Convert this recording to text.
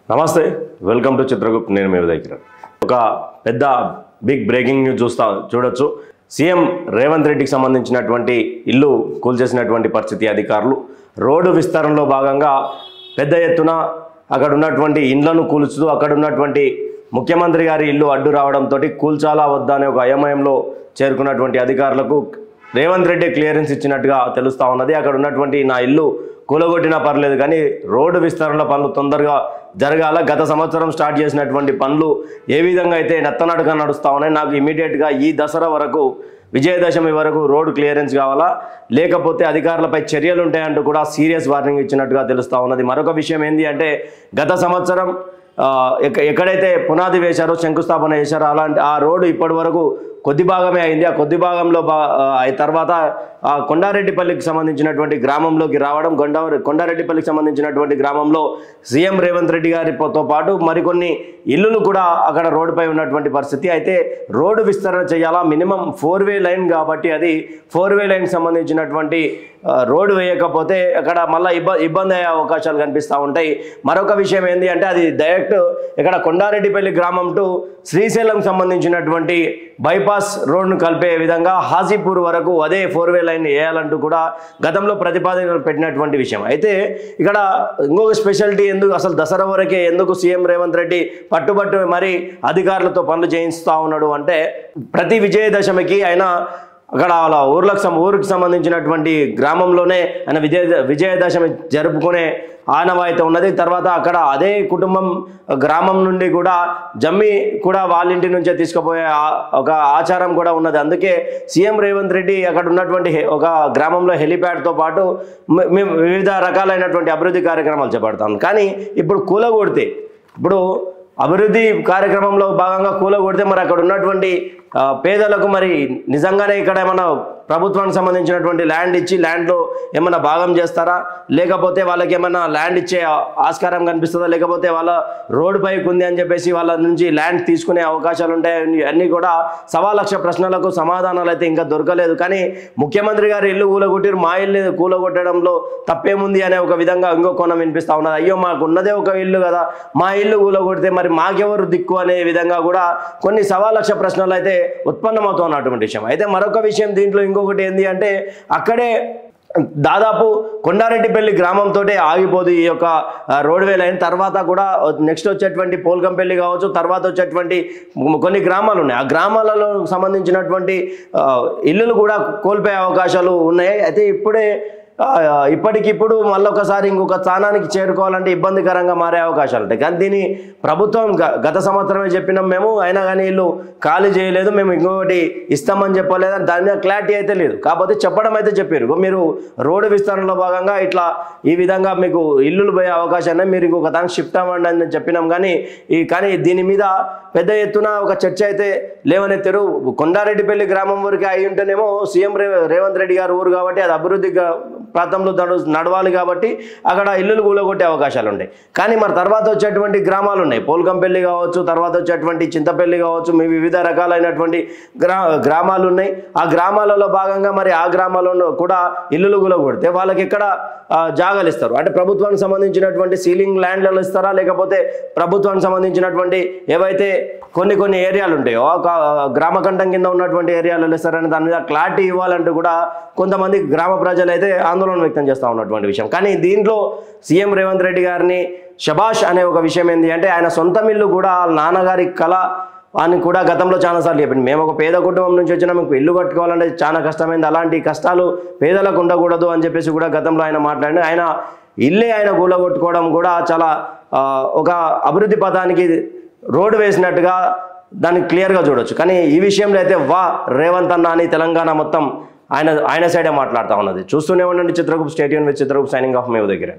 నమస్తే welcome to Chitragupt నేను మీ ఉదయ్ కిరణ్ ఒక పెద్ద బిగ్ బ్రేకింగ్ న్యూస్ చూడొచ్చు సీఎం రేవంత్ రెడ్డికి సంబంధించినటువంటి ఇల్లు కూల్చేసినటువంటి పరిస్థితి అధికారులు రోడ్డు విస్తరణలో భాగంగా పెద్ద ఎత్తున అక్కడ ఉన్నటువంటి ఇండ్లను కూల్చుతూ అక్కడ ఉన్నటువంటి ముఖ్యమంత్రి గారి ఇల్లు అడ్డు రావడంతో కూల్చాలా వద్దా అనే ఒక అయోమయంలో చేరుకున్నటువంటి అధికారులకు రేవంత్ రెడ్డి క్లియరెన్స్ ఇచ్చినట్టుగా తెలుస్తూ ఉన్నది అక్కడ ఉన్నటువంటి నా ఇల్లు కూలగొట్టినా పర్లేదు కానీ రోడ్డు విస్తరణ పనులు తొందరగా జరగాల గత సంవత్సరం స్టార్ట్ చేసినటువంటి పనులు ఏ విధంగా అయితే నత్తనడక నడుస్తూ ఉన్నాయి నాకు ఇమీడియట్గా ఈ దసరా వరకు విజయదశమి వరకు రోడ్డు క్లియరెన్స్ కావాలా లేకపోతే అధికారులపై చర్యలు ఉంటాయంటూ కూడా సీరియస్ వార్నింగ్ ఇచ్చినట్టుగా తెలుస్తూ ఉన్నది మరొక విషయం ఏంటి అంటే గత సంవత్సరం ఎక్కడైతే పునాది వేశారో శంకుస్థాపన చేశారో అలాంటి ఆ రోడ్డు ఇప్పటి వరకు కొద్ది భాగమే అయింది ఆ కొద్ది భాగంలో తర్వాత ఆ కొండారెడ్డిపల్లికి సంబంధించినటువంటి గ్రామంలోకి రావడం కొండారెడ్డిపల్లికి సంబంధించినటువంటి గ్రామంలో సీఎం రేవంత్ రెడ్డి గారితో పాటు మరికొన్ని ఇల్లులు కూడా అక్కడ రోడ్డుపై ఉన్నటువంటి పరిస్థితి అయితే రోడ్డు విస్తరణ చేయాలా మినిమం 4-వే లైన్ కాబట్టి అది 4-వే లైన్ సంబంధించినటువంటి రోడ్డు వేయకపోతే అక్కడ మళ్ళీ ఇబ్బంది అయ్యే అవకాశాలు కనిపిస్తూ ఉంటాయి మరొక విషయం ఏంటి అంటే అది డైరెక్ట్ ఇక్కడ కొండారెడ్డిపల్లి గ్రామం టు శ్రీశైలం సంబంధించినటువంటి బైపాస్ రోడ్ను కలిపే విధంగా హాజీపూర్ వరకు అదే 4-వే లైన్ వేయాలంటూ కూడా గతంలో ప్రతిపాదనలు పెట్టినటువంటి విషయం అయితే ఇక్కడ ఇంకొక స్పెషాలిటీ ఎందుకు అసలు దసరా వరకే ఎందుకు సీఎం రేవంత్ రెడ్డి పట్టుబట్టు మరి అధికారులతో పనులు చేయిస్తూ ఉన్నాడు అంటే ప్రతి విజయదశమికి ఆయన అక్కడ అలా ఊరికి సంబంధించినటువంటి గ్రామంలోనే ఆయన విజయదశమి జరుపుకునే ఆనవాయితీ ఉన్నది తర్వాత అక్కడ అదే కుటుంబం గ్రామం నుండి కూడా జమ్మి కూడా వాళ్ళ ఇంటి నుంచే తీసుకుపోయే ఒక ఆచారం కూడా ఉన్నది అందుకే సీఎం రేవంత్ రెడ్డి అక్కడ ఉన్నటువంటి ఒక గ్రామంలో హెలిప్యాడ్తో పాటు మేము వివిధ రకాలైనటువంటి అభివృద్ధి కార్యక్రమాలు చేపడతాం కానీ ఇప్పుడు కూలగొడితే ఇప్పుడు అభివృద్ధి కార్యక్రమంలో భాగంగా కూలగొడితే మరి అక్కడ ఉన్నటువంటి పేదలకు మరి నిజంగానే ఇక్కడ ఏమైనా ప్రభుత్వానికి సంబంధించినటువంటి ల్యాండ్ ఇచ్చి ల్యాండ్లో ఏమైనా భాగం చేస్తారా లేకపోతే వాళ్ళకి ఏమైనా ల్యాండ్ ఇచ్చే ఆస్కారం కనిపిస్తుందా లేకపోతే వాళ్ళ రోడ్డు పైకి ఉంది అని చెప్పేసి వాళ్ళ నుంచి ల్యాండ్ తీసుకునే అవకాశాలు ఉంటాయి అన్నీ కూడా 1,00,000 ప్రశ్నలకు సమాధానాలు అయితే ఇంకా దొరకలేదు కానీ ముఖ్యమంత్రి గారు ఇల్లు కూలగొట్టారు మా ఇల్లు కూలగొట్టడంలో తప్పేముంది అనే ఒక విధంగా ఇంకో కోణం వినిపిస్తూ ఉన్నది అయ్యో మాకు ఉన్నదే ఒక ఇల్లు కదా మా ఇల్లు కూలగొడితే మరి మాకెవరు దిక్కు అనే విధంగా కూడా కొన్ని 1,00,000 ప్రశ్నలు అయితే ఉత్పన్నమవుతున్నటువంటి విషయం అయితే మరొక విషయం దీంట్లో ఇంకొకటి ఏంటి అంటే అక్కడే దాదాపు కొండారెడ్డిపల్లి గ్రామంతో ఆగిపోదు ఈ యొక్క రోడ్వే లైన్ తర్వాత కూడా నెక్స్ట్ వచ్చేటువంటి పోల్కంపల్లి కావచ్చు తర్వాత వచ్చేటువంటి కొన్ని గ్రామాలు ఉన్నాయి ఆ గ్రామాలలో సంబంధించినటువంటి ఇల్లులు కూడా కోల్పోయే అవకాశాలు ఉన్నాయి అయితే ఇప్పటికిప్పుడు మళ్ళొకసారి ఇంకొక స్థానానికి చేరుకోవాలంటే ఇబ్బందికరంగా మారే అవకాశాలు ఉంటాయి కానీ దీని ప్రభుత్వం గత సంవత్సరమే చెప్పినాం మేము అయినా కానీ వీళ్ళు ఖాళీ చేయలేదు మేము ఇంకొకటి ఇస్తామని చెప్పలేదు దాని మీద క్లారిటీ అయితే లేదు కాకపోతే చెప్పడం అయితే చెప్పారు మీరు రోడ్డు విస్తరణలో భాగంగా ఇట్లా ఈ విధంగా మీకు ఇల్లులు పోయే అవకాశాన్ని మీరు ఇంకొక దానికి షిఫ్ట్ అవ్వండి అని చెప్పినాం కానీ దీని మీద పెద్ద ఎత్తున ఒక చర్చ అయితే లేవనెత్తారు కొండారెడ్డిపల్లి గ్రామం వరకు అయి ఉంటేనేమో సీఎం రేవంత్ రెడ్డి గారు ఊరు కాబట్టి అది అభివృద్ధి ప్రాంతంలో నడవాలి కాబట్టి అక్కడ ఇల్లులు కూలగొట్టే అవకాశాలు ఉంటాయి కానీ మరి తర్వాత వచ్చేటువంటి గ్రామాలు ఉన్నాయి పోల్కంపల్లి కావచ్చు తర్వాత వచ్చేటువంటి చింతపల్లి కావచ్చు మీ వివిధ రకాలైనటువంటి గ్రామాలు ఉన్నాయి ఆ గ్రామాలలో భాగంగా మరి ఆ గ్రామాలలో కూడా ఇల్లులు కూలగొడితే వాళ్ళకి ఎక్కడ జాగాలు ఇస్తారు అంటే ప్రభుత్వానికి సంబంధించినటువంటి సీలింగ్ ల్యాండ్లలో ఇస్తారా లేకపోతే ప్రభుత్వానికి సంబంధించినటువంటి ఏవైతే కొన్ని ఏరియాలు ఉంటాయో గ్రామకంఠం కింద ఉన్నటువంటి ఏరియాలలో ఇస్తారని దాని మీద క్లారిటీ ఇవ్వాలంటూ కూడా కొంతమంది గ్రామ ప్రజలు అయితే ఆందోళన వ్యక్తం చేస్తూ ఉన్నటువంటి విషయం కానీ దీంట్లో సీఎం రేవంత్ రెడ్డి గారిని శభాష్ అనే ఒక విషయం ఏంటి అంటే ఆయన సొంత ఇల్లు కూడా నాన్నగారి కళ అని కూడా గతంలో చాలాసార్లు చెప్పింది మేము ఒక పేద కుటుంబం నుంచి వచ్చినా మీకు ఇల్లు కట్టుకోవాలంటే చాలా కష్టమైంది అలాంటి కష్టాలు పేదలకు ఉండకూడదు అని చెప్పేసి కూడా గతంలో ఆయన మాట్లాడి ఆయన ఇల్లే ఆయన కూలగొట్టుకోవడం కూడా చాలా ఒక అభివృద్ధి పథానికి రోడ్డు వేసినట్టుగా దాన్ని క్లియర్గా చూడొచ్చు కానీ ఈ విషయంలో అయితే రేవంత్ అన్న అని తెలంగాణ మొత్తం ఆయన సైడే మాట్లాడుతూ ఉన్నది చూస్తూనే ఉండండి Chitragupt stadium with Chitragupt signing off మీ దగ్గర